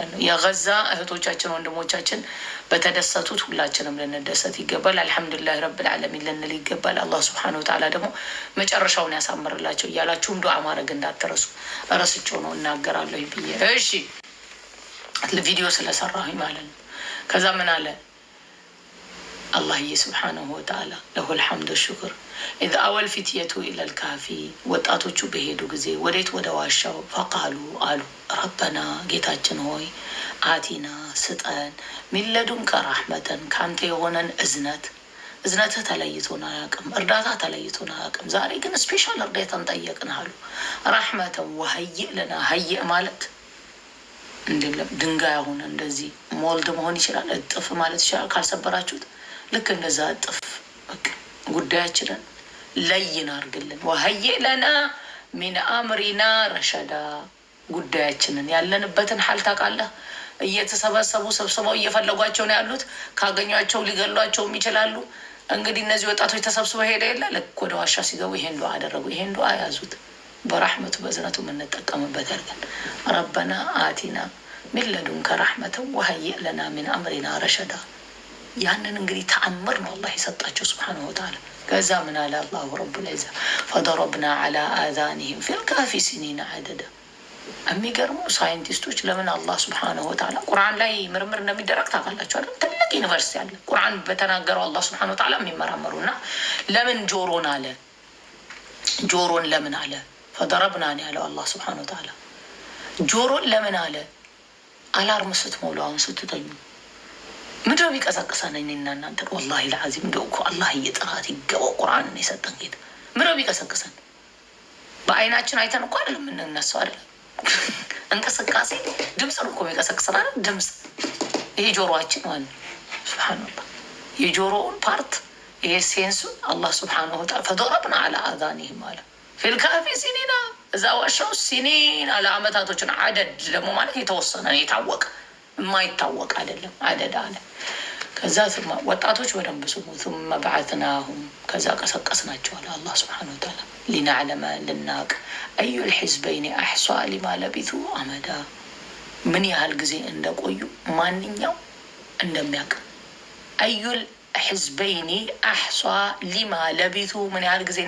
ማለት ነው። የገዛ እህቶቻችን ወንድሞቻችን በተደሰቱት ሁላችንም ልንደሰት ይገባል። አልሐምዱሊላህ ረብል ዓለሚን ልንል ይገባል። አላህ ሱብሓነሁ ወተዓላ ደግሞ መጨረሻውን ያሳምርላቸው እያላችሁም ዱዓ ማድረግ እንዳትረሱ። እረስቸው ነው እናገራለሁ ብዬ እሺ ቪዲዮ ስለሰራሁኝ ማለት ነው። ከዛ ምን አለ አላህዬ ስብሓነሁ ወተዓላ ለሁል ሐምድ ሽኩር ኢዝ አወል ፊትየቱ ኢለል ካፊ ወጣቶቹ በሄዱ ጊዜ ወዴት ወደ ዋሻው ፈቃሉ አሉ ረበና ጌታችን ሆይ አቲና ስጠን ሚለዱንከ ረሕመተን ከአንተ የሆነን እዝነትህ ተለይቶን አያውቅም፣ እርዳታ ተለይቶን አያውቅም። ዛሬ ግን ስፔሻል እርዳታን ጠየቅን አሉ። ረሕመተን ወሀይእ ለና ሀይእ ማለት እንዲለም ድንጋይ አሁን እንደዚህ ሞልድ መሆን ይችላል። እጥፍ ማለት ይችላል ካልሰበራችሁት። ልክ እንደዛ እጥፍ በቃ ጉዳያችንን ለይን አርግልን። ወሀይእ ለና ሚን አምሪና ረሸዳ ጉዳያችንን ያለንበትን ሀል ታውቃለህ። እየተሰበሰቡ ሰብስበው እየፈለጓቸው ነው ያሉት። ካገኟቸው ሊገሏቸውም ይችላሉ። እንግዲህ እነዚህ ወጣቶች ተሰብስበው ሄደ የለ ልክ ወደ ዋሻ ሲገቡ ይሄን ዱዓ አደረጉ። ይሄን ዱዓ ያዙት። በራሕመቱ በዝነቱ የምንጠቀምበት ያርገን። ረበና አቲና ሚን ለዱንከ ረሕመተን ወሀይእ ለና ሚን አምሪና ረሸዳ። ያንን እንግዲህ ተአምር ነው አላህ የሰጣቸው ስብሓነሁ ወተዓላ። ከዛ ምን አለ አላሁ ረቡል ዒዛ ፈደረብና ዐላ አዛኒሂም ፊል ካፊ ሲኒና ዐደዳ። የሚገርመው ሳይንቲስቶች ለምን አላህ ስብሓነሁ ወተዓላ ቁርአን ላይ ምርምር እንደሚደረግ ታውቃላችሁ አይደል? ትልቅ ዩኒቨርሲቲ አለ ቁርአን በተናገረው አላህ ስብሓነሁ ወተዓላ የሚመራመሩ እና ለምን ጆሮን አለ ጆሮን ለምን አለ ፈደረብና ነው ያለው አላህ ስብሓነሁ ወተዓላ። ጆሮን ለምን አለ? አላርም ስትሞሉ አሁን ስትተኙ ምድረው ቢቀሰቅሰን እኔና እናንተ ወላሂ ለዓዚም እንደው እኮ አላህ እየጥራት ይገባው ቁርአንን የሰጠን ጌታ ምድረው ቢቀሰቅሰን በአይናችን አይተን እኮ አይደለም የምንነሳው አይደለም። እንቅስቃሴ ድምፅ ነው እኮ የሚቀሰቅሰን አይደል? ድምፅ ይሄ ጆሮአችን ማለት ሱብሃንአላህ የጆሮውን ፓርት ይሄ ሴንሱን አላህ ስብሓነሁ ወተዓላ ፈደረብና ዐላ አዛኒሂም አለ ፊል ካፊ ሲኒና እዛ ዋሻው ሲኒን አለ አመታቶችን አደድ ደግሞ ማለት የተወሰነ የታወቀ የማይታወቅ አይደለም አደድ አለ። ከዛ ወጣቶች በደንብ ስሙ። ثم بعثناهم ከዛ ቀሰቀስናቸዋል አላህ ስብሓነሁ ወተዓላ ሊነዕለመ ልናቅ አዩል ሒዝበይኒ አሕሷ ሊማ ለቢቱ አመዳ ምን ያህል ጊዜ እንደቆዩ ማንኛው እንደሚያውቅ አዩል ሒዝበይኒ አሕሷ ሊማ ለቢቱ ምን ያህል ጊዜ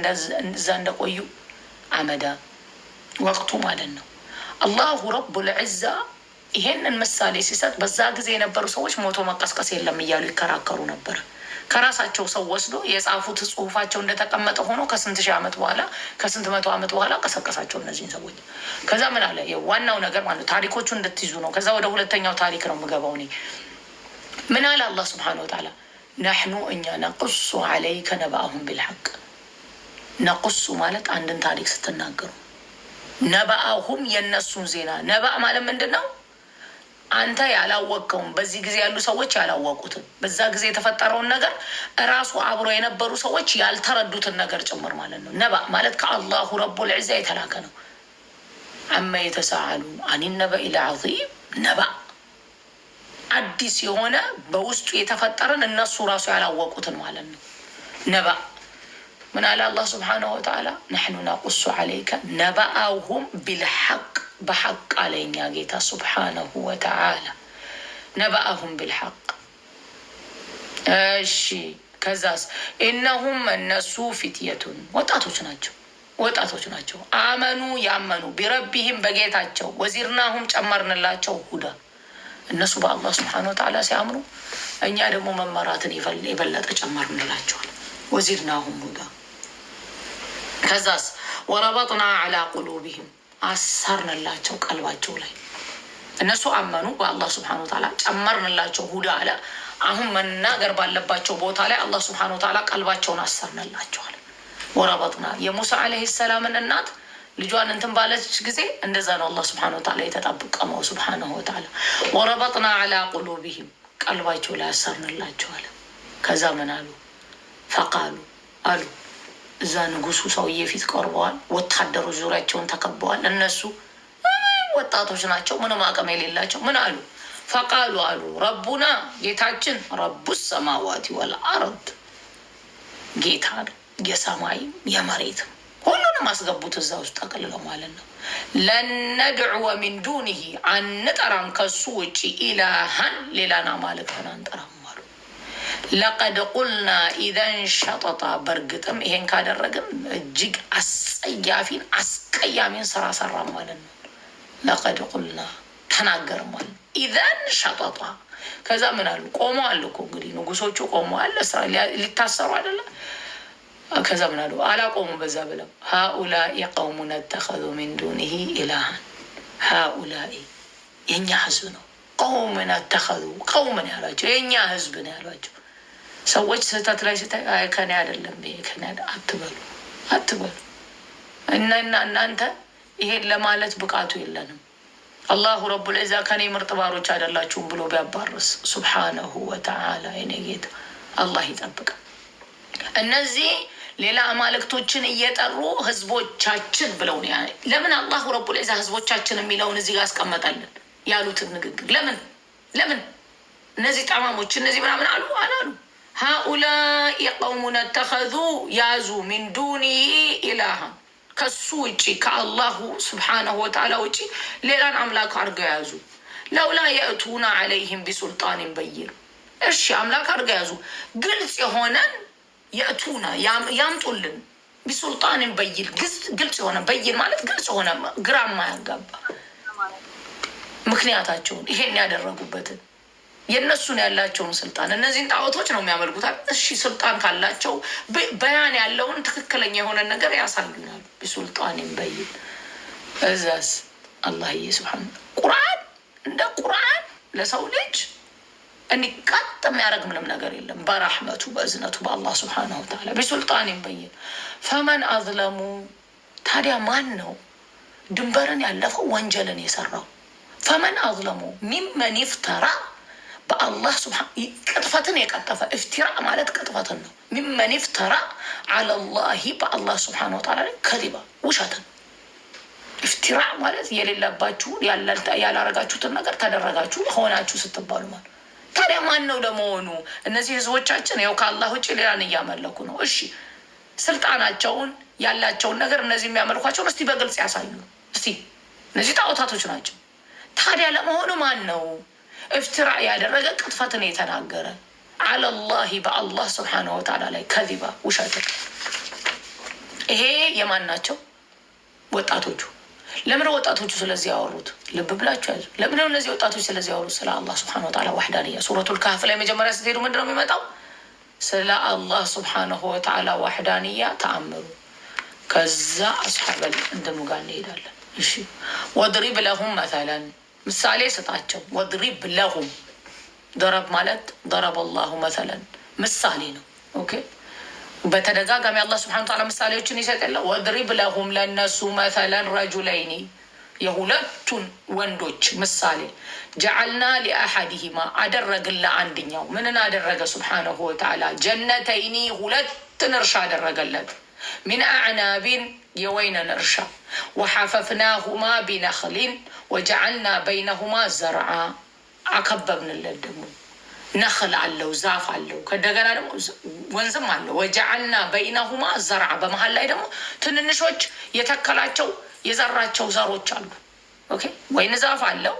እዛ እንደቆዩ አመዳ ወቅቱ ማለት ነው። አላሁ ረቡል ዒዛ ይሄንን ምሳሌ ሲሰጥ በዛ ጊዜ የነበሩ ሰዎች ሞቶ መቀስቀስ የለም እያሉ ይከራከሩ ነበር። ከራሳቸው ሰው ወስዶ የጻፉት ጽሁፋቸው እንደተቀመጠ ሆኖ ከስንት ሺህ ዓመት በኋላ ከስንት መቶ ዓመት በኋላ ቀሰቀሳቸው እነዚህን ሰዎች። ከዛ ምን አለ? ዋናው ነገር ማለት ታሪኮቹ እንድትይዙ ነው። ከዛ ወደ ሁለተኛው ታሪክ ነው የምገባው እኔ። ምን አለ አላህ ስብሓነሁ ወተዓላ ናሕኑ እኛ ነቁሱ ዐለይከ ነበአሁም ቢልሐቅ። ነቁሱ ማለት አንድን ታሪክ ስትናገሩ ነበአሁም የእነሱን ዜና። ነባእ ማለት ምንድን ነው? አንተ ያላወቅከውን በዚህ ጊዜ ያሉ ሰዎች ያላወቁትን በዛ ጊዜ የተፈጠረውን ነገር እራሱ አብሮ የነበሩ ሰዎች ያልተረዱትን ነገር ጭምር ማለት ነው። ነባእ ማለት ከአላሁ ረቡል ዒዛ የተላከ ነው። አመ የተሳአሉን አኒ ነበኢል ዐዚም ነባእ አዲስ የሆነ በውስጡ የተፈጠረን እነሱ ራሱ ያላወቁትን ማለት ነው። ነባእ ምን አለ አላህ ስብሓነሁ ወተዓላ ነሕኑ ነቁሱ ዐለይከ ነበአሁም ቢልሐቅ በሐቅ አለኛ ጌታ ስብሓነሁ ወተዓላ ነበአሁም ቢልሐቅ። እሺ ከዛስ ኢነሁም እነሱ ፊትየቱን ወጣቶች ናቸው አመኑ ያመኑ ቢረቢህም በጌታቸው ወዚርናሁም ጨመርንላቸው ሁዳ እነሱ በአላህ ስብሓነሁ ወተዓላ ሲያምኑ እኛ ደግሞ መመራትን የበለጠ ጨመርንላቸዋል። ወዚርናሁም ሁዳ ከዛስ ወረበጥና ዐላ ቁሉቢህም አሰርንላቸው ቀልባቸው ላይ። እነሱ አመኑ በአላህ ስብሓነሁ ወተዓላ ጨመርንላቸው ሁዳ አለ። አሁን መናገር ባለባቸው ቦታ ላይ አላህ ስብሓነሁ ወተዓላ ቀልባቸውን አሰርንላቸዋል። ወረበጥና የሙሳ ዓለይሂ ሰላምን እናት ልጇን እንትን ባለች ጊዜ እንደዛ ነው አላህ ስብሓነሁ ወተዓላ የተጣበቀመው ስብሓነሁ ወተዓላ። ወረበጥና ዐላ ቁሉቢህም ቀልባቸው ላይ አሰርንላቸዋል። ከዛ ምን አሉ? ፈቃሉ አሉ እዛ ንጉሱ ሰውዬ ፊት ቀርበዋል። ወታደሮች ዙሪያቸውን ተከበዋል። እነሱ ወጣቶች ናቸው፣ ምንም አቅም የሌላቸው። ምን አሉ? ፈቃሉ አሉ ረቡና ጌታችን ረቡ ሰማዋቲ ወልአርድ ጌታ ነው የሰማይም የመሬትም ሁሉንም አስገቡት እዛ ውስጥ ጠቅልለው ማለት ነው። ለነድዕወ ሚን ዱኒሂ አንጠራም ከሱ ውጭ ኢላሃን ሌላን አማልክትን አንጠራም አሉ። ለቀድ ቁልና ኢዘን ሸጠጣ በእርግጥም ይሄን ካደረግን እጅግ አስጸያፊን አስቀያሚን ስራ ሰራ ማለት ነው። ለቀድ ቁልና ተናገር ማለት ኢዘን ሸጠጣ። ከዛ ምን አሉ? ቆመዋል እኮ እንግዲህ ንጉሶቹ ቆመዋል፣ ሊታሰሩ አይደለም። ከዛ ምን አሉ? አላቆሙም በዛ ብለው ሃኡላኢ ቀውሙን ተኸዙ ሚን ዱኒሂ ኢላሃን። ሃኡላኢ የእኛ ህዝብ ነው። ቀውምን ተኸዙ ቀውምን ያሏቸው የእኛ ህዝብ ነው ያሏቸው። ሰዎች ስህተት ላይ ስታይ ከኔ አይደለም ይሄ ከኔ አትበሉ አትበሉ። እናንተ ይሄን ለማለት ብቃቱ የለንም። አላሁ ረቡል ዒዛ ከኔ ምርጥ ባሮች አይደላችሁም ብሎ ቢያባርስ ሱብሓነሁ ወተዓላ የኔ ጌታ አላህ ይጠብቃል። እነዚህ ሌላ አማልክቶችን እየጠሩ ህዝቦቻችን ብለው ነው። ለምን አላሁ ረቡል ዒዛ ህዝቦቻችን የሚለውን እዚህ ጋር አስቀመጠልን? ያሉትን ንግግር ለምን እነዚህ ጠማሞች እነዚህ ምናምን አሉ አላሉ? ሃኡላኢ ቀውሙን ተኸዙ ያዙ ሚን ዱኒሂ ኢላሃ ከሱ ውጭ ከአላሁ ስብሓነሁ ወተዓላ ውጭ ሌላን አምላክ አድርገው ያዙ። ለውላ የእቱና ዐለይህም ቢሱልጣንን በይን። እሺ አምላክ አድርገው ያዙ፣ ግልጽ የሆነን የእቱና ያምጡልን፣ ቢሱልጣንን በይን ግልጽ የሆነ በይን ማለት ግልጽ የሆነ ግራ ማያጋባ ምክንያታቸውን ይሄን ያደረጉበትን የእነሱን ያላቸውን ስልጣን እነዚህን ጣዖቶች ነው የሚያመልኩት። እሺ ስልጣን ካላቸው በያን ያለውን ትክክለኛ የሆነ ነገር ያሳዩናል። ቢሱልጣንን በይን። እዛስ አላህዬ ስብሓን ቁርአን እንደ ቁርአን ለሰው ልጅ እንዲቃጥ የሚያደርግ ምንም ነገር የለም። በራህመቱ በእዝነቱ በአላህ ስብሓነሁ ወተዓላ ቢሱልጣንን በይን። ፈመን አዝለሙ ታዲያ ማን ነው ድንበርን ያለፈው ወንጀልን የሰራው? ፈመን አዝለሙ ሚመን ይፍተራ በአላህ ቅጥፈትን የቀጠፈ ኢፍቲራ ማለት ቅጥፈትን ነው። ሚመን ይፍተራ አለላሂ በአላህ ስብሓነሁ ወተዓላ ከዚባ ውሸትን። ኢፍቲራ ማለት የሌለባችሁን ያላረጋችሁትን ነገር ተደረጋችሁ ሆናችሁ ስትባሉ ማለት። ታዲያ ማን ነው ለመሆኑ? እነዚህ ህዝቦቻችን ያው ከአላህ ውጭ ሌላን እያመለኩ ነው። እሺ ስልጣናቸውን ያላቸውን ነገር እነዚህ የሚያመልኳቸውን እስቲ በግልጽ ያሳዩ። እስቲ እነዚህ ጣዖታቶች ናቸው። ታዲያ ለመሆኑ ማን ነው እፍትራ ያደረገ ቅጥፈትን የተናገረ አለላሂ በአላህ ስብሓነሁ ወተዓላ ላይ ከዚባ ውሸትን? ይሄ የማን ናቸው? ወጣቶቹ። ለምን ወጣቶቹ ስለዚህ ያወሩት? ልብ ብላችሁ ያዙ። ለምን እነዚህ ወጣቶች ስለዚህ ያወሩት? ስለ አላህ ስብሓነሁ ወተዓላ ዋሕዳንያ። ሱረቱል ካህፍ ላይ መጀመሪያ ስትሄዱ ምንድን ነው የሚመጣው? ስለ አላህ ስብሓነሁ ወተዓላ ዋሕዳንያ ተአምሩ። ከዛ አስሓበል እንትኑ ጋር እንሄዳለን። እሺ ወድሪብ ለሁም መተለን ምሳሌ ስጣቸው። ወድሪብ ለሁም ደረብ ማለት ደረበ አላሁ መተለን ምሳሌ ነው። ኦኬ በተደጋጋሚ አላህ ስብሓነሁ ወተዓላ ምሳሌዎችን ይሰጥ የለ። ወድሪብ ለሁም ለነሱ መተለን ረጁለይኒ የሁለቱን ወንዶች ምሳሌ ጀዓልና ሊአሐዲሂማ አደረግን ለአንድኛው ምንን አደረገ ስብሓነሁ ወተዓላ? ጀነተይኒ ሁለትን እርሻ አደረገለት። ሚን አዕናቢን የወይንን እርሻ ወሐፈፍናሁማ ቢነኽሊን ወጀዓልና በይነሁማ ዘርዓ አከበብንለት። ደግሞ ነኽል አለው ዛፍ አለው፣ ከደገና ደግሞ ወንዝም አለው። ወጀዓልና በይነሁማ ዘርዓ በመሀል ላይ ደግሞ ትንንሾች የተከላቸው የዘራቸው ዘሮች አሉ። ኦኬ ወይን ዛፍ አለው፣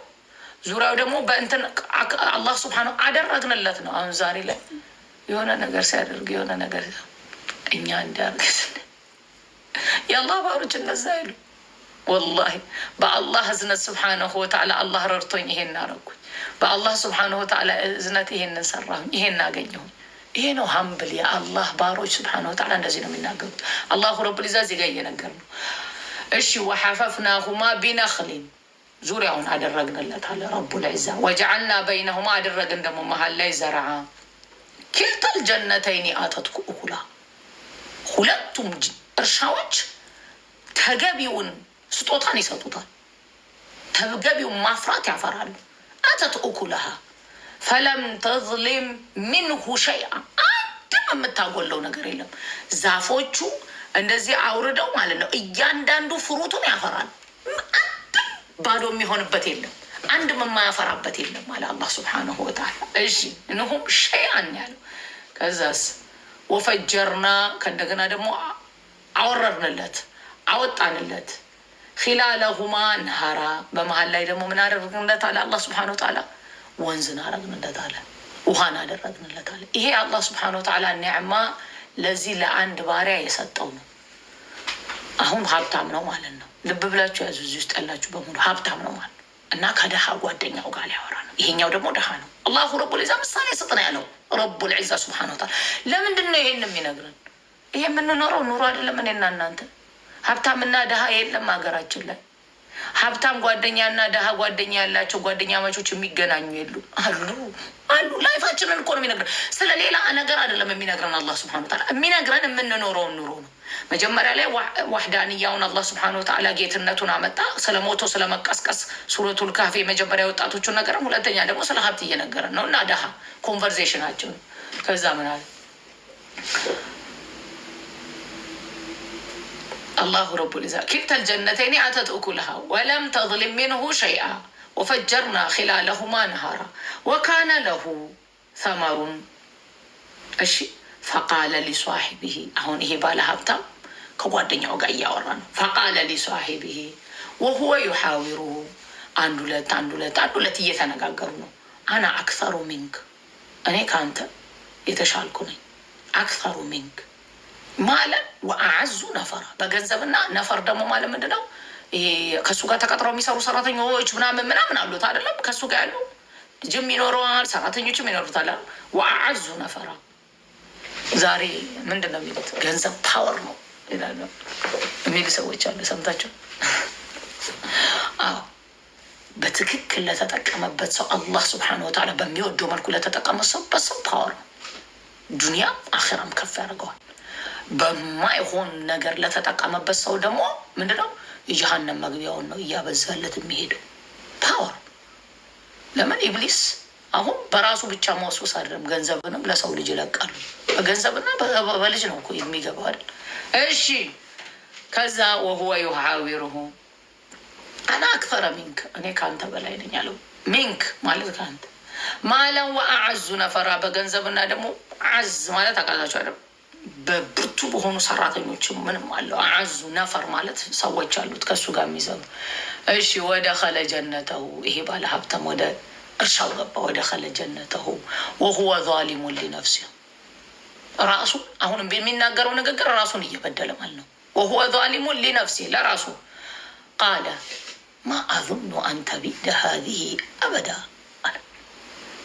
ዙሪያው ደግሞ በእንትን አላህ ስብሓነሁ አደረግንለት ነው። አሁን ዛሬ ላይ የሆነ ነገር ሲያደርግ የሆነ ነገር እኛ እንዲያርግስ የአላህ ባሮች እነዛ አይሉ። ወላሂ በአላህ እዝነት ስብሓነሁ ወተዓላ አላህ ረድቶኝ ይሄን አረኩኝ። በአላህ ስብሓነሁ ወተዓላ እዝነት ይሄንን ሰራሁኝ፣ ይሄን አገኘሁኝ። ይሄ ነው ሀምብል የአላህ ባሮች ስብሓነሁ ወተዓላ እንደዚህ ነው የሚናገሩት። አላሁ ረቡል ዒዛ ዜጋ እየነገር ነው። እሺ ወሐፈፍናሁማ ቢነኽሊን ዙሪያውን አደረግንለት አለ ረቡል ዒዛ። ወጀዓልና በይነሁማ አደረግን ደግሞ መሀል ላይ ዘርዓ ኪልተል ጀነተይኒ አተት ኩላ ሁለቱም እርሻዎች ተገቢውን ስጦታን ይሰጡታል። ተገቢውን ማፍራት ያፈራሉ። አተት ኡኩለሃ ፈለም ተዝሊም ሚንሁ ሸይአ አንድም የምታጎለው ነገር የለም። ዛፎቹ እንደዚህ አውርደው ማለት ነው እያንዳንዱ ፍሩቱን ያፈራል። አንድም ባዶ የሚሆንበት የለም፣ አንድም የማያፈራበት የለም አለ አላህ ስብሓነሁ ወተዓላ። እሺ እንሁም ሸይአን ያለው። ከዛስ ወፈጀርና ከእንደገና ደግሞ አወረድንለት አወጣንለት። ኺላለሁማ ነሃራ በመሀል ላይ ደግሞ ምን አደረግንለት አለ አላህ ስብሓን ወተዓላ ወንዝን አደረግንለት አለ፣ ውሃን አደረግንለት አለ። ይሄ አላህ ስብሓን ወተዓላ ኒዕማ ለዚህ ለአንድ ባሪያ የሰጠው ነው። አሁን ሀብታም ነው ማለት ነው። ልብ ብላችሁ ያዙ። እዚህ ውስጥ ያላችሁ በሙሉ ሀብታም ነው ማለት ነው። እና ከድሃ ጓደኛው ጋር ሊያወራ ነው። ይሄኛው ደግሞ ድሃ ነው። አላሁ ረቡል ዒዛ ምሳሌ ስጥ ነው ያለው። ረቡል ዒዛ ስብሓን ወተዓላ ለምንድን ነው ይሄን የሚነግረን? ይሄ የምንኖረው ኑሮ አይደለም። እኔና እናንተ ሀብታምና ድሃ የለም ሀገራችን ላይ። ሀብታም ጓደኛና ድሃ ጓደኛ ያላቸው ጓደኛ ማቾች የሚገናኙ የሉ አሉ። ላይፋችንን እኮ ነው የሚነግረን። ስለ ሌላ ነገር አይደለም የሚነግረን። አላህ ስብሓን ወተዓላ የሚነግረን የምንኖረውን ኑሮ ነው። መጀመሪያ ላይ ዋህዳንያውን አላህ ስብሓን ወተዓላ ጌትነቱን አመጣ። ስለ ሞቶ ስለ መቀስቀስ ሱረቱል ካህፍ የመጀመሪያ ወጣቶቹን ነገረን። ሁለተኛ ደግሞ ስለ ሀብት እየነገረን ነው እና ድሃ ኮንቨርሴሽናቸው ነው። ከዛ ምን አለ አላሁ ረቡል ዒዛ ኪልተል ጀነተይኒ አተት ኡኩለሃ ወለም ተዝሊም ሚንሁ ሸይአ ወፈጀርና ኺላለሁማ ነሃራ ወካነ ለሁ ሰመሩን። እሺ ፈቃለ ሊሷሒቢሂ አሁን ይሄ ባለ ሀብታም ከጓደኛው ጋር እያወራ ነው። ፈቃለ ሊሷሒቢሂ ወሁወ ዩሓዊሩሁ አንድ ሁለት እየተነጋገሩ ነው። አና አክሰሩ ሚንክ እኔ ከአንተ የተሻልኩ ነኝ። አክሰሩ ሚንክ ማለት ወአዐዙ ነፈራ በገንዘብና ነፈር ደግሞ ማለት ምንድን ነው? ይሄ ከእሱ ጋር ተቀጥረው የሚሰሩ ሰራተኞች ምናምን አሉት አይደለም? ከእሱ ጋር ያሉ ልጅም ይኖረዋል፣ ሰራተኞችም ይኖሩታል። ወአዐዙ ነፈራ ዛሬ ምንድን ነው የሚሉት? ገንዘብ ፓወር ነው ይላሉ የሚሉ ሰዎች አሉ። ሰምታችሁ? አዎ በትክክል ለተጠቀመበት ሰው አላህ ስብሓነሁ ወተዓላ በሚወደው መልኩ ለተጠቀመበት ሰው ፓወር ነው። ዱንያ አኺራም ከፍ ያደርገዋል። በማይሆን ነገር ለተጠቀመበት ሰው ደግሞ ምንድነው? የጀሃነም መግቢያውን ነው እያበዛለት የሚሄደው ፓወር። ለምን ኢብሊስ አሁን በራሱ ብቻ መወስወስ አይደለም፣ ገንዘብንም ለሰው ልጅ ይለቃሉ። በገንዘብና በልጅ ነው እኮ የሚገባው አይደል? እሺ ከዛ ወሁወ ዩሓዊሩሁ አና አክፈረ ሚንክ እኔ ከአንተ በላይ ነኝ አለው። ሚንክ ማለት ከአንተ ማለም ወአዐዙ ነፈራ በገንዘብና ደግሞ አዝ ማለት አቃላቸው አይደል? በብርቱ በሆኑ ሰራተኞችም ምንም አለው። አዐዙ ነፈር ማለት ሰዎች አሉት ከእሱ ጋር የሚሰሩ። እሺ ወደ ኸለ ጀነተሁ ይሄ ባለ ሀብታም ወደ እርሻው ገባ። ወደ ኸለ ጀነተሁ ወሁወ ዛሊሙን ሊነፍሲሁ ራሱ አሁንም የሚናገረው ንግግር ራሱን እየበደለ ማለት ነው። ወሁወ ዛሊሙን ሊነፍሲህ ለራሱ ቃለ ማ አዙኑ አን ተቢደ ሃዚሂ አበዳ አለ።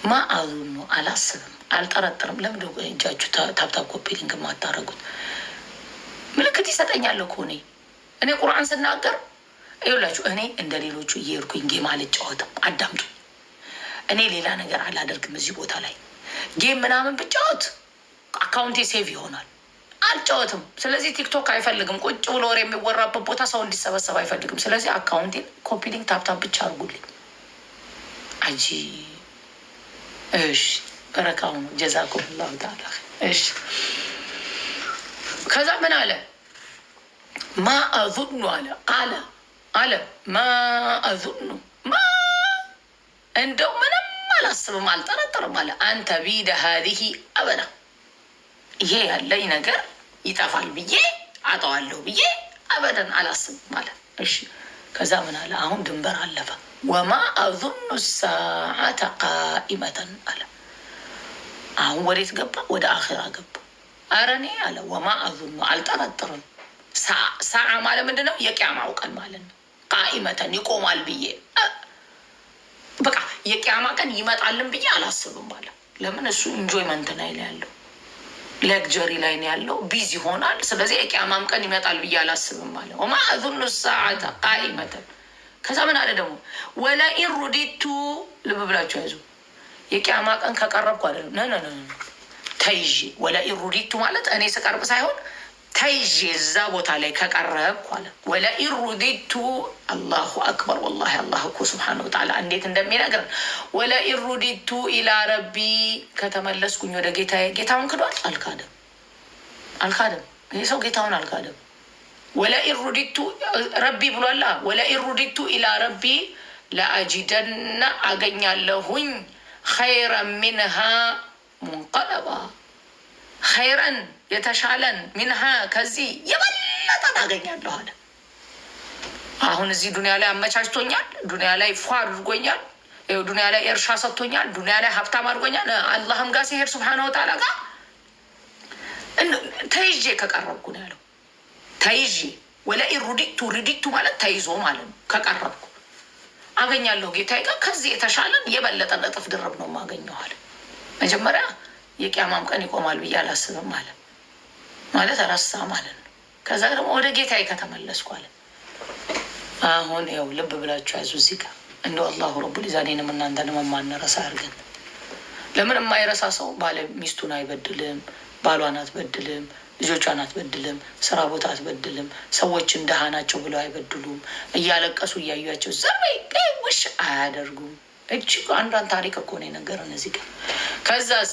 ማ አዙኑ አላስብም፣ አልጠረጥርም። ለምን እጃችሁ ታብታብ ኮፒ ሊንክ የማታደርጉት? ምልክት ይሰጠኛል እኮ እኔ ቁርአን ስናገር ይኸውላችሁ፣ እኔ እንደ ሌሎቹ እየሄድኩኝ ጌም አልጫወትም። አዳምጡ። እኔ ሌላ ነገር አላደርግም። እዚህ ቦታ ላይ ጌም ምናምን ብጫወት አካውንቴ ሴቭ ይሆናል። አልጫወትም። ስለዚህ ቲክቶክ አይፈልግም። ቁጭ ብሎ ወሬ የሚወራበት ቦታ ሰው እንዲሰበሰብ አይፈልግም። ስለዚህ አካውንቴን ኮፒ ሊንክ ታብታብ ብቻ አድርጉልኝ። አጂ እሺ፣ በረካው ነው። ጀዛኩም ላሁ ተዓላ። እሺ ከዛ ምን አለ? ማ አዙኑ አለ ማ አዙኑ እንደው ምንም አላስብም፣ አልጠረጠርም አለ አንተ ቢደ ሃዚሂ አበዳ ይሄ ያለኝ ነገር ይጠፋል ብዬ አጠዋለሁ ብዬ አበደን አላስብም አለ። እሺ ከዛ ምን አለ? አሁን ድንበር አለፈ። ወማ አዙኑ ሳዓተ ቃኢመተን አለ። አሁን ወዴት ገባ? ወደ አኺራ ገባ። ኧረ እኔ አለ ወማ አዙኑ አልጠረጥርም። ሰዓ ማለት ምንድን ነው? የቅያማው ቀን ማለት ነው። ቃኢመተን ይቆማል ብዬ በቃ የቅያማ ቀን ይመጣልን ብዬ አላስብም አለ። ለምን? እሱ ኢንጆይመንት ላይ ነው ያለው፣ ለግጀሪ ላይ ነው ያለው፣ ቢዚ ይሆናል። ስለዚህ የቅያማም ቀን ይመጣል ብዬ አላስብም አለ። ወማ አዙኑ ሰዓተ ቃኢመተን። ከዛ ምን አለ ደግሞ? ወለኢን ሩዲቱ ልብ ብላችሁ ያዙ። የቅያማ ቀን ከቀረብኩ አይደለም ተይዤ። ወለኢን ሩዲቱ ማለት እኔ ስቀርብ ሳይሆን ተይዤ እዛ ቦታ ላይ ከቀረብኩ አለ። ወለኢን ሩዲቱ አላሁ አክበር። ወላሂ አላህ እኮ ስብሓነሁ ወተዓላ እንዴት እንደሚነግረን ወለኢን ሩዲቱ ኢላ ረቢ ከተመለስኩኝ ወደ ጌታዬ። ጌታውን ክዷል? አልካደም። ይህ ሰው ጌታውን አልካደም። ወለኢን ሩዲቱ ረቢ ብሏላ። ወለኢን ሩዲቱ ኢላ ረቢ ለአጂደና አገኛለሁኝ ኸይረን ሚንሃ ሙንቀለባ ኸይረን የተሻለን ሚንሃ ከዚህ የበለጠን አገኛለሁ አለ። አሁን እዚህ ዱንያ ላይ አመቻችቶኛል፣ ዱንያ ላይ ፏ አድርጎኛል፣ ዱንያ ላይ እርሻ ሰጥቶኛል፣ ዱንያ ላይ ሀብታም አድርጎኛል። አላህም ጋር ሲሄድ ሱብሓነሁ ወተዓላ ጋር ተይዤ ከቀረብኩ ነው ያለው። ተይዤ ወለኢን ሩዲቱ ማለት ተይዞ ማለት ነው። ከቀረብኩ አገኛለሁ ጌታዬ ጋር ከዚህ የተሻለን የበለጠ እጥፍ ድርብ ነው የማገኘዋል። መጀመሪያ የቂያማም ቀን ይቆማል ብዬ አላስብም አለ ማለት ረሳ ማለት ነው። ከዛ ደግሞ ወደ ጌታዬ ከተመለስኩ አለ። አሁን ያው ልብ ብላችሁ ያዙ እዚህ ጋር እንደው አላሁ ረቡል ዒዛኔንም እናንተንም የማንረሳ አድርገን። ለምን የማይረሳ ሰው ባለ ሚስቱን አይበድልም፣ ባሏን አትበድልም፣ ልጆቿን አትበድልም፣ ስራ ቦታ አትበድልም፣ ሰዎችን ደሃ ናቸው ብለው አይበድሉም፣ እያለቀሱ እያዩቸው ዘርበይ ውሽ አያደርጉም። እጅግ አንዷን ታሪክ እኮ ነው የነገረን እዚህ ጋር። ከዛስ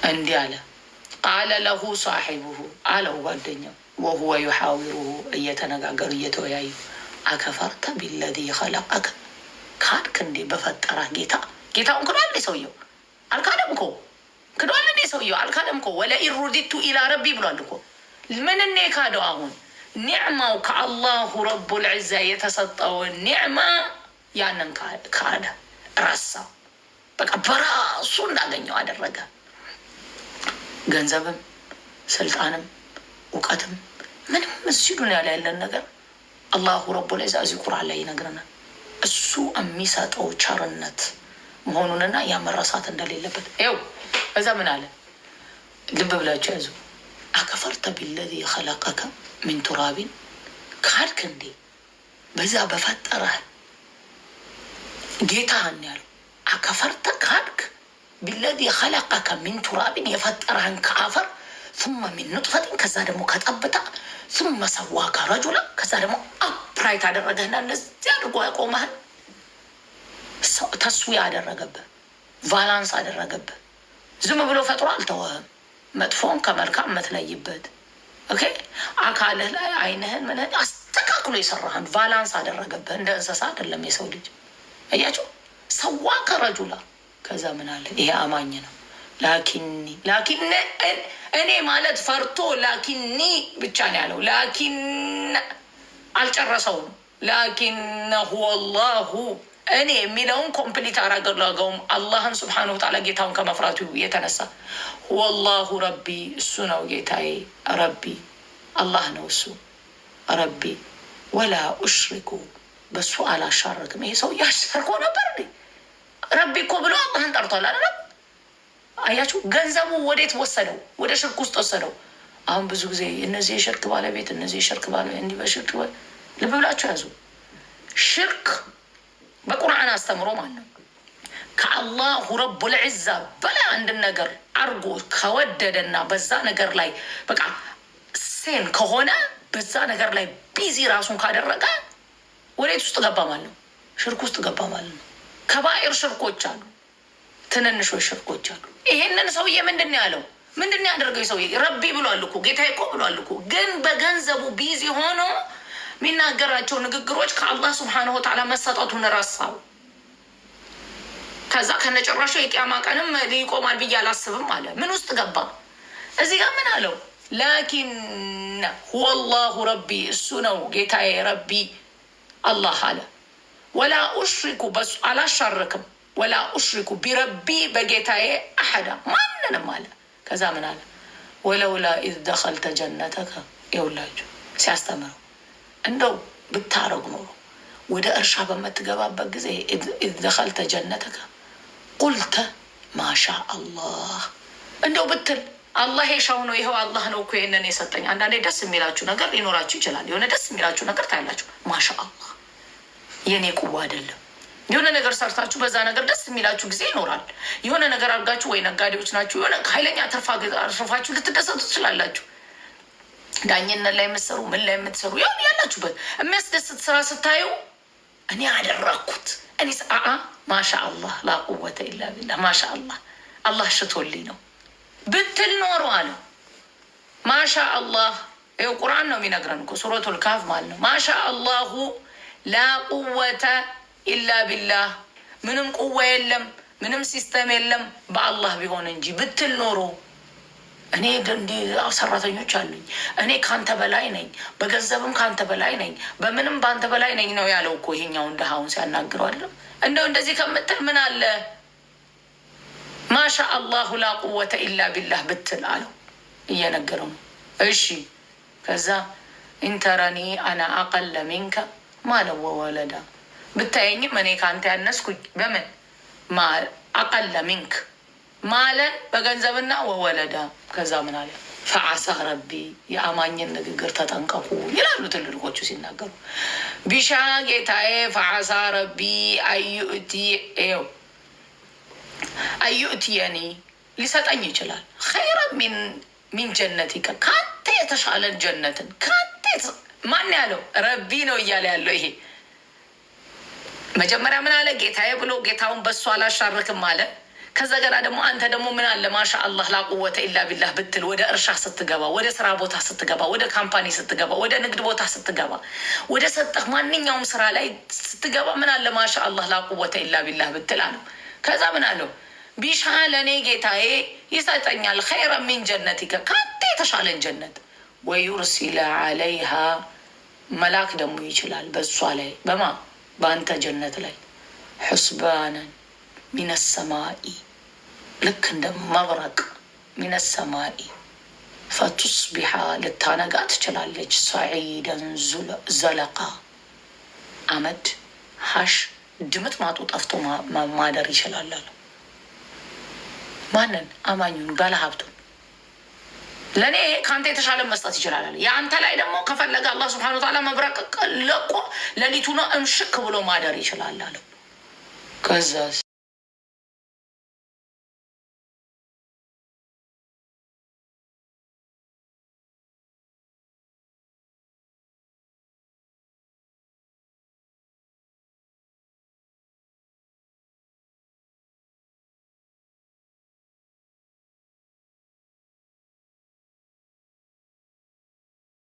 እንዲህ አለ ቃለ ለሁ ሳሒቡሁ አለው ጓደኛው ወሁወ ዩሓዊሩሁ እየተነጋገሩ እየተወያዩ አከፈርተ ቢለዚ ኸለቀከ ካድክ እንዴ በፈጠረህ ጌታ። ጌታውን ክዷል እንዴ ሰውየው? አልካደም እኮ ክዷል እንዴ ሰውየው? አልካደም እኮ። ወለኢን ሩዲቱ ኢላ ረቢ ብሏል እኮ። ምንኔ ካደው? አሁን ኒዕማው ከአላሁ ረቡል ዒዛ የተሰጠውን ኒዕማ ያንን ካደ፣ ረሳው። በቃ በራሱ እንዳገኘው አደረገ። ገንዘብም ስልጣንም እውቀትም ምንም እዚህ ዱንያ ላይ ያለን ነገር አላሁ ረቡል ዒዛ እዚህ ቁርአን ላይ ይነግረናል። እሱ የሚሰጠው ቸርነት መሆኑንና ያ መረሳት እንደሌለበት ይኸው። በዛ ምን አለ? ልብ ብላችሁ ያዙ። አከፈርተ ቢለዚ ኸለቀከ ሚን ቱራቢን ካድክ እንዴ በዛ በፈጠረህ ጌታህን ያለው። አከፈርተ ካድክ ቢለዚ ኸለቀከ ሚን ቱራቢን የፈጠረህን ከአፈር ثم من نطفة ከዛ ደግሞ ከጠብታ ثم ሰዋከ ረጁላ ከዛ ደግሞ አፕራይት አደረገህና እንደዚህ አድርጎ ያቆመህን ተስዊያ አደረገብህ፣ ቫላንስ አደረገብህ። ዝም ብሎ ፈጥሮ አልተወህም። መጥፎን ከመልካም የምትለይበት ኦኬ። አካልህ ላይ አይንህን ምንህን አስተካክሎ የሰራህን ቫላንስ አደረገብህ። እንደ እንስሳ አይደለም የሰው ልጅ። እያቸው ሰዋከ ረጁላ ከዛ ምን አለ? ይሄ አማኝ ነው። ላኪን እኔ ማለት ፈርቶ ላኪኒ ብቻ ነው ያለው። ላኪን አልጨረሰውም። ላኪን ሁወ ላሁ እኔ የሚለውን ኮምፕሊት አላገለገውም። አላህን ስብሓነሁ ወተዓላ ጌታውን ከመፍራቱ የተነሳ ሁወ ላሁ ረቢ እሱ ነው ጌታዬ፣ ረቢ አላህ ነው እሱ ረቢ፣ ወላ ኡሽሪኩ በሱ አላሻርክም። ይሄ ሰው እያሸርኮ ነበር እንዴ? ረቢ እኮ ብሎ አላህን ጠርቷል አለ። አያችሁ ገንዘቡ ወዴት ወሰደው? ወደ ሽርክ ውስጥ ወሰደው። አሁን ብዙ ጊዜ እነዚህ የሽርክ ባለቤት እነዚህ የሽርክ ባለቤት እንዲህ በሽርክ ልብ ብላችሁ ያዙ። ሽርክ በቁርአን አስተምሮ ማለት ነው ከአላሁ ረቡል ዒዛ በላይ አንድን ነገር አርጎ ከወደደና በዛ ነገር ላይ በቃ ሴን ከሆነ በዛ ነገር ላይ ቢዚ ራሱን ካደረገ ወዴት ውስጥ ገባ ማለት ነው? ሽርክ ውስጥ ገባ ማለት ነው። ከባኢር ሽርኮች አሉ፣ ትንንሾች ሽርኮች አሉ። ይሄንን ሰውዬ ምንድን ነው ያለው? ምንድን ነው ያደርገው? ሰውዬ ረቢ ብሏል እኮ ጌታዬ እኮ ብሏል እኮ። ግን በገንዘቡ ቢዚ ሆኖ የሚናገራቸው ንግግሮች ከአላህ ስብሓነሁ ወተዓላ መሰጠቱን ረሳው። ከዛ ከነጨራሹ የቂያማ ቀንም ሊቆማል ብዬ አላስብም አለ። ምን ውስጥ ገባ? እዚህ ጋር ምን አለው? ላኪን ሁወ ላሁ ረቢ እሱ ነው ጌታዬ ረቢ አላህ አለ። ወላ ኡሽሪኩ በሱ አላሻርክም፣ ወላ ኡሽሪኩ ቢረቢ በጌታዬ አሐዳ ማንንም አለ። ከዛ ምን አለ? ወለውላ ኢዝ ደኸልተ ጀነተከ የውላችሁ ሲያስተምረው እንደው ብታረግ ኖሮ ወደ እርሻ በምትገባበት ጊዜ ኢዝ ደኸልተ ጀነተከ ቁልተ ማሻ አላህ እንደው ብትል አላህ የሻው ነው ይኸው አላህ ነው እኮ ይሄንን የሰጠኝ። አንዳንዴ ደስ የሚላችሁ ነገር ሊኖራችሁ ይችላል። የሆነ ደስ የሚላችሁ ነገር ታያላችሁ። ማሻ አላህ የኔ ቁዋ አይደለም። የሆነ ነገር ሰርታችሁ በዛ ነገር ደስ የሚላችሁ ጊዜ ይኖራል። የሆነ ነገር አድርጋችሁ ወይ ነጋዴዎች ናችሁ የሆነ ኃይለኛ አትርፋችሁ ልትደሰቱ ትችላላችሁ። ዳኝነት ላይ የምትሰሩ ምን ላይ የምትሰሩ ያላችሁበት የሚያስደስት ስራ ስታዩ እኔ አደረግኩት እኔ ማሻ አላህ ላ ቁወተ ኢላ ቢላህ ማሻ አላህ አላህ ሽቶልኝ ነው ብትል ኖሮ አለ። ማሻ አላህ ይኸው ቁርአን ነው የሚነግረን እኮ ሱረቱል ካፍ ማለት ነው። ማሻ አላሁ ላ ቁወተ ኢላ ቢላህ ምንም ቁዋ የለም ምንም ሲስተም የለም በአላህ ቢሆን እንጂ ብትል ኖሮ እኔ እንዲህ ሰራተኞች አሉኝ፣ እኔ ካንተ በላይ ነኝ፣ በገንዘብም ካንተ በላይ ነኝ፣ በምንም በአንተ በላይ ነኝ ነው ያለው እኮ ይሄኛውን ድሃውን ሲያናግረው አይደለም። እንደው እንደዚህ ከምትል ምን አለ ማሻ አላሁ ላ ቁወተ ኢላ ቢላህ ብትል አለው። እየነገረው ነው። እሺ ከዛ ኢንተረኒ አና አቀለ ሚንከ ማለ ወወለዳ፣ ብታየኝም እኔ ከአንተ ያነስኩኝ በምን አቀለ ሚንክ ማለን በገንዘብና ወወለዳ። ከዛ ምን አለ ፈዓሳ ረቢ፣ የአማኝን ንግግር ተጠንቀቁ ይላሉ ትልልቆቹ ሲናገሩ። ቢሻ ጌታዬ ፈዓሳ ረቢ አዩእትየኒ ሊሰጠኝ ይችላል ኸይረ ሚን ጀነቲከ፣ ከአንተ የተሻለን ጀነትን ከአንተ ማን ያለው ረቢ ነው እያለ ያለው ይሄ። መጀመሪያ ምን አለ ጌታዬ ብሎ ጌታውን በሱ አላሻርክም አለ። ከዛ ገና ደግሞ አንተ ደግሞ ምን አለ ማሻ አላህ ላቁወተ ኢላ ቢላህ ብትል፣ ወደ እርሻ ስትገባ፣ ወደ ስራ ቦታ ስትገባ፣ ወደ ካምፓኒ ስትገባ፣ ወደ ንግድ ቦታ ስትገባ፣ ወደ ሰጠህ ማንኛውም ስራ ላይ ስትገባ ምን አለ ማሻ አላህ ላቁወተ ኢላ ቢላህ ብትል አለው። ከዛ ምን አለው ቢሻ ለእኔ ጌታዬ ይሰጠኛል ኸይረ ሚን ጀነቲከ፣ ከአንተ የተሻለን ጀነት፣ ወዩርሲለ አለይሃ መላክ ደግሞ ይችላል በእሷ ላይ በአንተ ጀነት ላይ ሑስባናን ሚነ ሰማኢ፣ ልክ እንደ መብረቅ ሚነ ሰማኢ፣ ፈቱስቢሓ ልታነጋ ትችላለች፣ ሰዒደን ዘለቃ፣ አመድ ሀሽ ድምጥ ማጡ ጠፍቶ ማደር ይችላል። ማንን? አማኙን ባለሀብቱን። ለእኔ ከአንተ የተሻለ መስጠት ይችላል። የአንተ ላይ ደግሞ ከፈለገ አላህ ስብሐነ ወተዓላ መብረቅ ለቆ ሌሊቱን እምሽክ ብሎ ማደር ይችላል አለው። ከዛስ